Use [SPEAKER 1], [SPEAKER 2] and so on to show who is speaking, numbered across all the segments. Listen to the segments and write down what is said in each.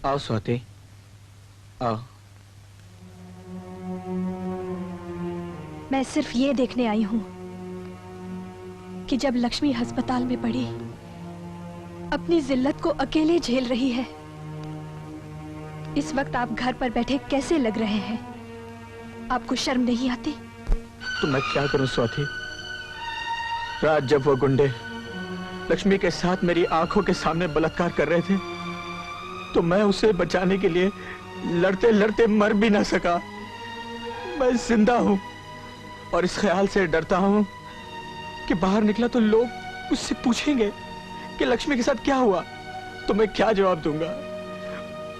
[SPEAKER 1] आओ स्वाति, आओ।
[SPEAKER 2] मैं सिर्फ ये देखने आई हूं कि जब लक्ष्मी अस्पताल में पड़ी, अपनी जिल्लत को अकेले झेल रही है, इस वक्त आप घर पर बैठे कैसे लग रहे हैं? आपको शर्म नहीं आती?
[SPEAKER 1] तो मैं क्या करूं स्वाति? रात जब वो गुंडे लक्ष्मी के साथ मेरी आंखों के सामने बलात्कार कर रहे थे, तो मैं उसे बचाने के लिए लड़ते लड़ते मर भी ना सका। मैं जिंदा हूं और इस ख्याल से डरता हूं कि बाहर निकला तो लोग मुझसे पूछेंगे कि लक्ष्मी के साथ क्या हुआ। तो मैं क्या जवाब दूंगा?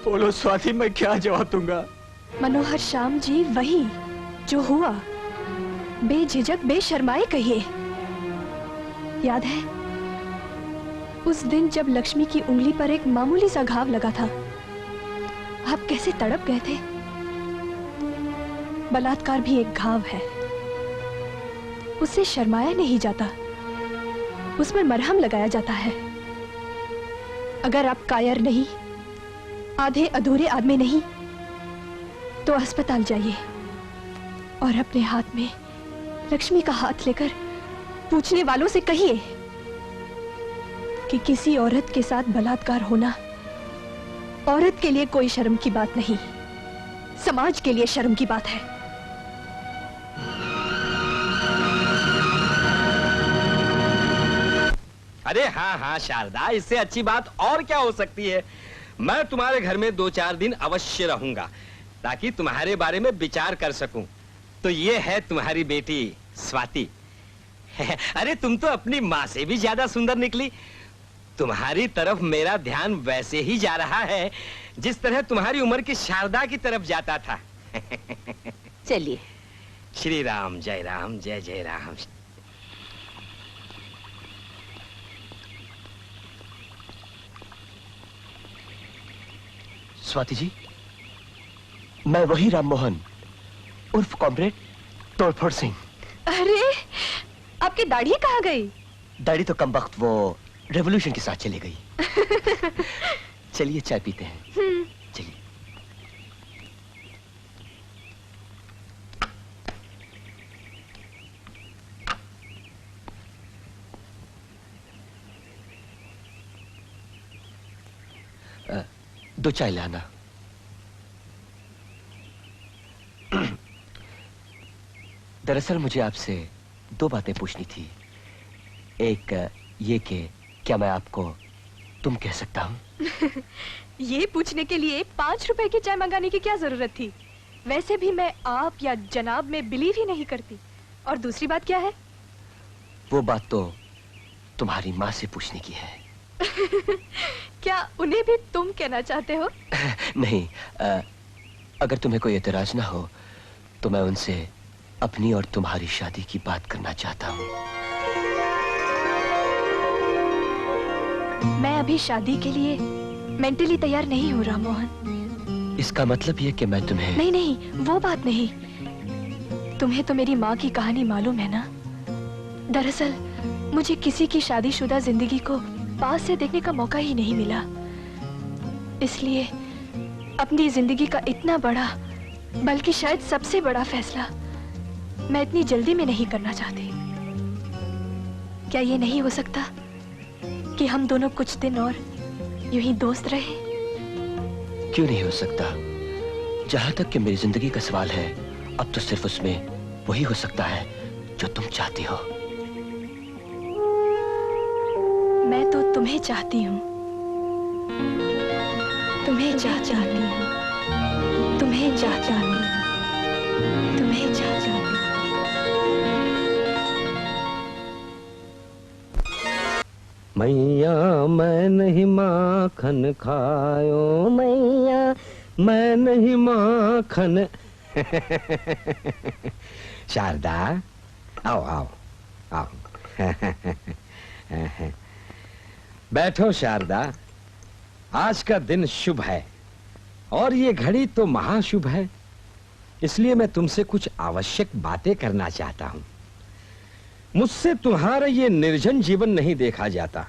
[SPEAKER 1] बोलो स्वाति, मैं क्या जवाब दूंगा?
[SPEAKER 2] मनोहर श्याम जी, वही जो हुआ बेझिझक बेशर्माए कहिए। याद है उस दिन जब लक्ष्मी की उंगली पर एक मामूली सा घाव लगा था, आप कैसे तड़प गए थे? बलात्कार भी एक घाव है, उससे शर्माया नहीं जाता, उसमें मरहम लगाया जाता है। अगर आप कायर नहीं, आधे अधूरे आदमी नहीं, तो अस्पताल जाइए और अपने हाथ में लक्ष्मी का हाथ लेकर पूछने वालों से कहिए कि किसी औरत के साथ बलात्कार होना औरत के लिए कोई शर्म की बात नहीं, समाज के लिए शर्म की बात है।
[SPEAKER 3] अरे हाँ हाँ शारदा, इससे अच्छी बात और क्या हो सकती है। मैं तुम्हारे घर में 2-4 दिन अवश्य रहूंगा ताकि तुम्हारे बारे में विचार कर सकूं। तो ये है तुम्हारी बेटी स्वाति। अरे तुम तो अपनी माँ से भी ज्यादा सुंदर निकली। तुम्हारी तरफ मेरा ध्यान वैसे ही जा रहा है जिस तरह तुम्हारी उम्र की शारदा की तरफ जाता था।
[SPEAKER 4] चलिए।
[SPEAKER 3] श्री राम, जय राम, जय जय राम।
[SPEAKER 5] स्वाति जी, मैं वही राम मोहन उर्फ कॉमरेड तोड़फोड़ सिंह।
[SPEAKER 2] अरे, आपकी दाढ़ी कहाँ गई?
[SPEAKER 5] दाढ़ी तो कम वक्त वो रेवोल्यूशन के साथ चली गई। चलिए चाय पीते हैं। चलिए। दो चाय लाना। दरअसल मुझे आपसे 2 बातें पूछनी थी। एक ये कि क्या मैं आपको तुम कह सकता हूँ?
[SPEAKER 2] ये पूछने के लिए 5 रुपए की चाय मंगाने की क्या जरूरत थी? वैसे भी मैं आप या जनाब में बिलीव ही नहीं करती। और दूसरी बात क्या है?
[SPEAKER 5] वो बात तो तुम्हारी माँ से पूछने की है।
[SPEAKER 2] क्या उन्हें भी तुम कहना चाहते हो?
[SPEAKER 5] नहीं, अगर तुम्हें कोई एतराज ना हो तो मैं उनसे अपनी और तुम्हारी शादी की बात करना चाहता हूँ।
[SPEAKER 2] मैं अभी शादी के लिए मेंटली तैयार नहीं हूँ राम मोहन।
[SPEAKER 5] इसका मतलब ये कि मैं तुम्हें...
[SPEAKER 2] नहीं नहीं, वो बात नहीं। तुम्हें तो मेरी माँ की कहानी मालूम है ना। दरअसल मुझे किसी की शादीशुदा जिंदगी को पास से देखने का मौका ही नहीं मिला, इसलिए अपनी जिंदगी का इतना बड़ा, बल्कि शायद सबसे बड़ा फैसला मैं इतनी जल्दी में नहीं करना चाहती। क्या ये नहीं हो सकता कि हम दोनों कुछ दिन और यूं ही दोस्त रहे?
[SPEAKER 5] क्यों नहीं हो सकता? जहां तक कि मेरी जिंदगी का सवाल है, अब तो सिर्फ उसमें वही हो सकता है जो तुम चाहती हो।
[SPEAKER 2] मैं तो तुम्हें चाहती हूँ, तुम्हें चाहती हूँ, तुम्हें चाहती हूँ, तुम्हें चाहती हूँ।
[SPEAKER 3] मैया मैं नहीं माखन खायो, मैया मैं नहीं माखन। शारदा, आओ आओ आओ। बैठो शारदा, आज का दिन शुभ है और ये घड़ी तो महाशुभ है, इसलिए मैं तुमसे कुछ आवश्यक बातें करना चाहता हूं। मुझसे तुम्हारा ये निर्जन जीवन नहीं देखा जाता।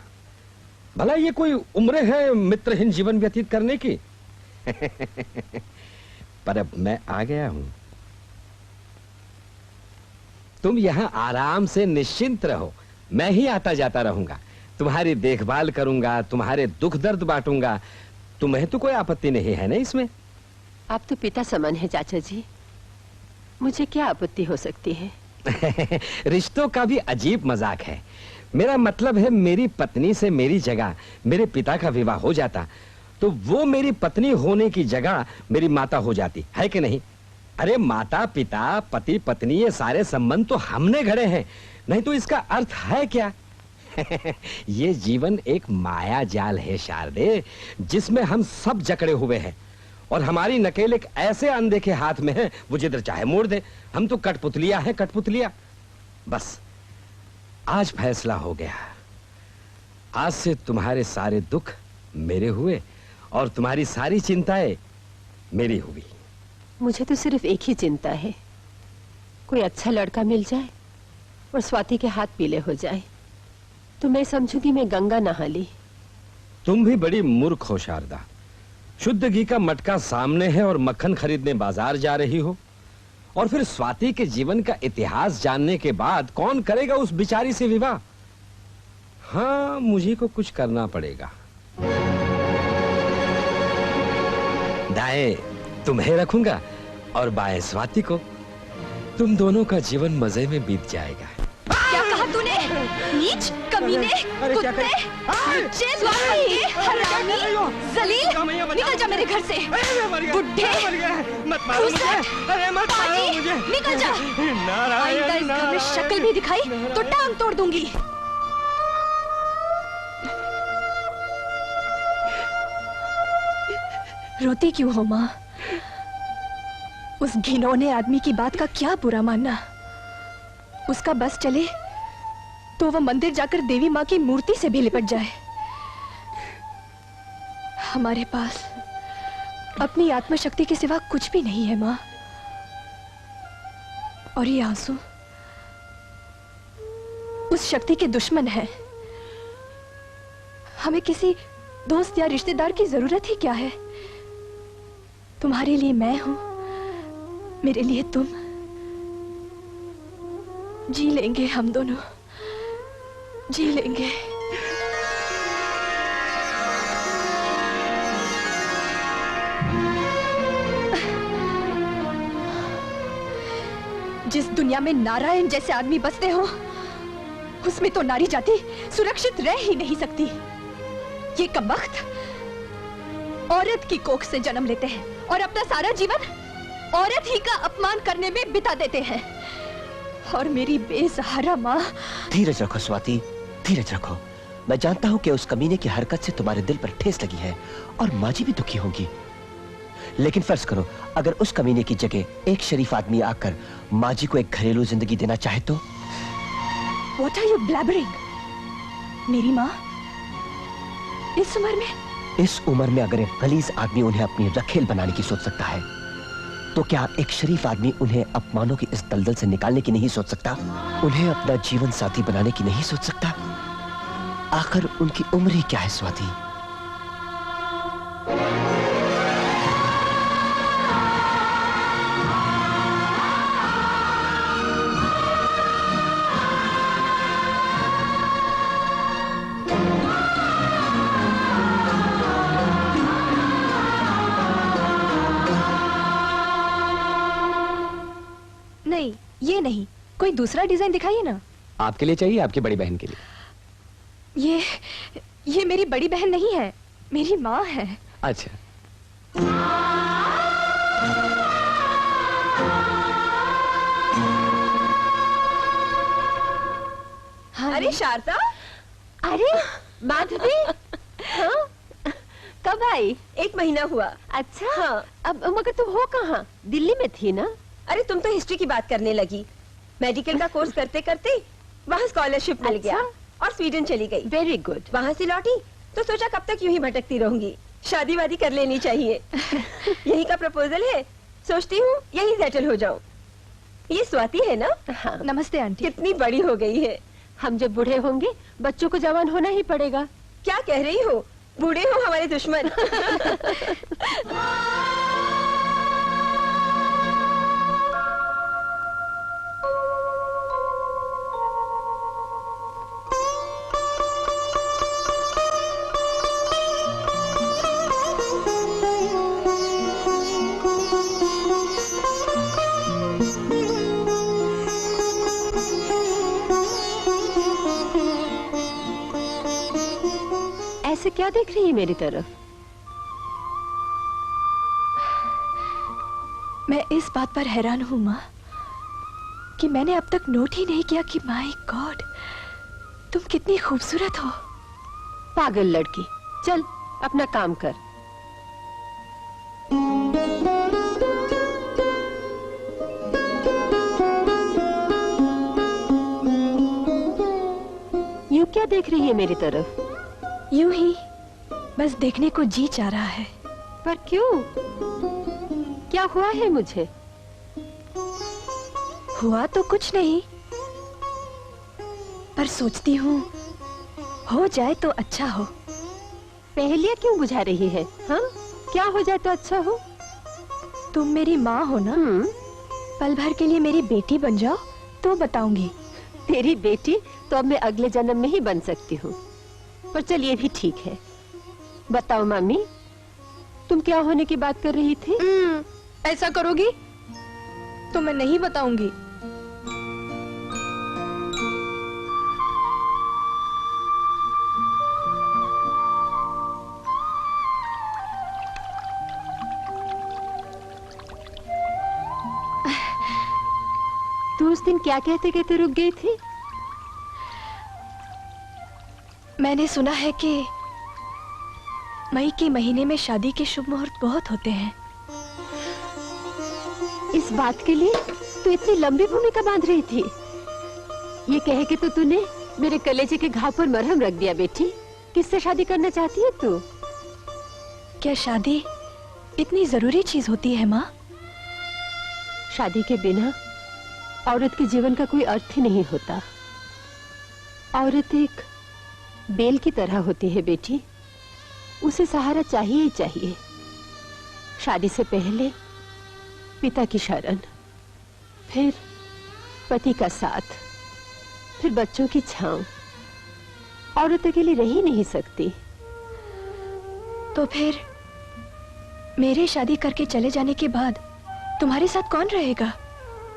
[SPEAKER 3] भला ये कोई उम्र है मित्रहीन जीवन व्यतीत करने की? पर अब मैं आ गया हूं। तुम यहाँ आराम से निश्चिंत रहो, मैं ही आता जाता रहूंगा, तुम्हारी देखभाल करूंगा, तुम्हारे दुख दर्द बांटूंगा। तुम्हें तो कोई आपत्ति नहीं है ना इसमें?
[SPEAKER 4] आप तो पिता समान है चाचा जी, मुझे क्या आपत्ति हो सकती है?
[SPEAKER 3] रिश्तों का भी अजीब मजाक है। मेरा मतलब है, मेरी पत्नी से मेरी जगह मेरे पिता का विवाह हो जाता तो वो मेरी पत्नी होने की जगह मेरी माता हो जाती, है कि नहीं? अरे माता पिता पति पत्नी ये सारे संबंध तो हमने गढ़े हैं, नहीं तो इसका अर्थ है क्या? ये जीवन एक माया जाल है शारदे, जिसमें हम सब जकड़े हुए हैं और हमारी नकेल एक ऐसे अंधे के हाथ में है, वो जिधर चाहे मोड़ दे। हम तो कठपुतलियां हैं, कठपुतलियां। बस आज फैसला हो गया, आज से तुम्हारे सारे दुख मेरे हुए और तुम्हारी सारी चिंताएं मेरी हुई।
[SPEAKER 4] मुझे तो सिर्फ एक ही चिंता है, कोई अच्छा लड़का मिल जाए और स्वाति के हाथ पीले हो जाए तो मैं समझूंगी मैं गंगा नहा ली।
[SPEAKER 3] तुम भी बड़ी मूर्ख हो शारदा। शुद्ध घी का मटका सामने है और मक्खन खरीदने बाजार जा रही हो, और फिर स्वाति के जीवन का इतिहास जानने के बाद कौन करेगा उस बिचारी से विवाह? हाँ, मुझे को कुछ करना पड़ेगा। दाएं तुम्हें रखूंगा और बाएं स्वाति को। तुम दोनों का जीवन मजे में बीत जाएगा।
[SPEAKER 2] क्या कहा तूने? नीच, कमीने, कुत्ते, स्वार्थी, हरामी, जलील, निकल जा मेरे घर से। बुड्ढे, पाजी, निकल जा। आइंदा इस घर में शक्ल भी दिखाई तो टांग तोड़ दूंगी। रोती क्यों हो माँ? उस घिनौने आदमी की बात का क्या बुरा मानना? उसका बस चले तो वह मंदिर जाकर देवी माँ की मूर्ति से भी लिपट जाए। हमारे पास अपनी आत्मशक्ति के सिवा कुछ भी नहीं है माँ, और ये आंसू उस शक्ति के दुश्मन है। हमें किसी दोस्त या रिश्तेदार की जरूरत ही क्या है? तुम्हारे लिए मैं हूं, मेरे लिए तुम। जी लेंगे हम दोनों, जी लेंगे। जिस दुनिया में नारायण जैसे आदमी बसते हो, उसमें तो नारी जाति सुरक्षित रह ही नहीं सकती। ये कमबख्त औरत की कोख से जन्म लेते हैं और अपना सारा जीवन औरत ही का अपमान करने में बिता देते हैं। और मेरी बेसहारा माँ।
[SPEAKER 5] धीरज रखो स्वाति, धीरज रखो। मैं जानता हूँ कि उस कमीने की हरकत से तुम्हारे दिल पर ठेस लगी है और माँ जी भी दुखी होंगी, लेकिन फर्ज करो अगर उस कमीने की जगह एक शरीफ आदमी आकर माँ जी को एक घरेलू जिंदगी देना चाहे तो?
[SPEAKER 2] What are you blabbering? मेरी माँ इस उम्र में?
[SPEAKER 5] इस उम्र में अगर एक गलीज आदमी उन्हें अपनी रखेल बनाने की सोच सकता है, तो क्या एक शरीफ आदमी उन्हें अपमानों की इस दलदल से निकालने की नहीं सोच सकता? उन्हें अपना जीवन साथी बनाने की नहीं सोच सकता? आखिर उनकी उम्र ही क्या है स्वाति?
[SPEAKER 2] नहीं, ये नहीं, कोई दूसरा डिजाइन दिखाइए ना।
[SPEAKER 3] आपके लिए चाहिए, आपकी बड़ी बहन के लिए?
[SPEAKER 2] ये मेरी बड़ी बहन नहीं है, मेरी माँ है।
[SPEAKER 3] अच्छा।
[SPEAKER 2] हाँ,
[SPEAKER 4] अरे शारदा, अरे माधवी, हाँ? कब आई? 1 महीना हुआ। अच्छा, हाँ। अब मगर तुम हो कहाँ? दिल्ली में थी ना?
[SPEAKER 6] अरे तुम तो हिस्ट्री की बात करने लगी। मेडिकल का कोर्स करते करते वहाँ स्कॉलरशिप मिल गया और स्वीडन चली गई।
[SPEAKER 4] Very good.
[SPEAKER 6] वहाँ से लौटी तो सोचा कब तक यूं ही भटकती रहूंगी, शादी वादी कर लेनी चाहिए। यही का प्रपोजल है, सोचती हूँ यही सेटल हो जाऊं। ये स्वाति है ना?
[SPEAKER 4] हाँ।
[SPEAKER 2] नमस्ते आंटी।
[SPEAKER 6] कितनी बड़ी हो गई है।
[SPEAKER 4] हम जब बूढ़े होंगे बच्चों को जवान होना ही पड़ेगा।
[SPEAKER 6] क्या कह रही हो? बूढ़े हो हमारे दुश्मन।
[SPEAKER 4] क्या देख रही है मेरी तरफ?
[SPEAKER 2] मैं इस बात पर हैरान हूँ माँ कि मैंने अब तक नोट ही नहीं किया कि माय गॉड, तुम कितनी खूबसूरत हो।
[SPEAKER 4] पागल लड़की, चल अपना काम कर। यूं क्या देख रही है मेरी तरफ?
[SPEAKER 2] यूं ही बस देखने को जी चाह रहा है।
[SPEAKER 4] पर क्यों? क्या हुआ है मुझे?
[SPEAKER 2] हुआ तो कुछ नहीं, पर सोचती हूँ हो जाए तो अच्छा हो।
[SPEAKER 4] पहेलियां क्यों बुझा रही है? हाँ, क्या हो जाए तो अच्छा हो?
[SPEAKER 2] तुम मेरी माँ हो ना, पल भर के लिए मेरी बेटी बन जाओ तो बताऊंगी।
[SPEAKER 4] तेरी बेटी तो अब मैं अगले जन्म में ही बन सकती हूँ, पर चल ये भी ठीक है। बताओ मामी, तुम क्या होने की बात कर रही थी?
[SPEAKER 2] ऐसा करोगी तो मैं नहीं बताऊंगी।
[SPEAKER 4] तू उस दिन क्या कहते कहते रुक गई थी?
[SPEAKER 2] मैंने सुना है कि मई के महीने में शादी के शुभ मुहूर्त बहुत होते हैं।
[SPEAKER 4] इस बात के लिए तू इतनी लंबी भूमिका बांध रही थी? ये कहे कि तो तूने मेरे कलेजे के घाव पर मरहम रख दिया। बेटी, किससे शादी करना चाहती है तू?
[SPEAKER 2] क्या शादी इतनी जरूरी चीज होती है माँ?
[SPEAKER 4] शादी के बिना औरत के जीवन का कोई अर्थ ही नहीं होता। औरत एक बेल की तरह होती है बेटी, उसे सहारा चाहिए ही चाहिए। शादी से पहले पिता की शरण, फिर पति का साथ, फिर बच्चों की छांव। औरत अकेली रह ही नहीं सकती।
[SPEAKER 2] तो फिर मेरे शादी करके चले जाने के बाद तुम्हारे साथ कौन रहेगा?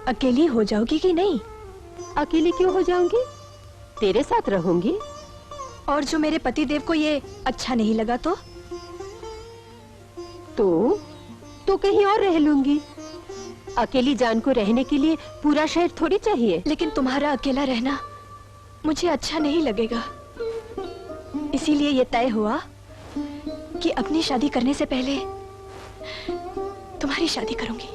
[SPEAKER 2] अकेली हो जाओगी कि नहीं?
[SPEAKER 4] अकेली क्यों हो जाऊंगी? तेरे साथ रहूंगी।
[SPEAKER 2] और जो मेरे पति देव को ये अच्छा नहीं लगा
[SPEAKER 4] तो कहीं और रह लूंगी। अकेली जान को रहने के लिए पूरा शहर थोड़ी चाहिए।
[SPEAKER 2] लेकिन तुम्हारा अकेला रहना मुझे अच्छा नहीं लगेगा। इसीलिए ये तय हुआ कि अपनी शादी करने से पहले तुम्हारी शादी करूंगी।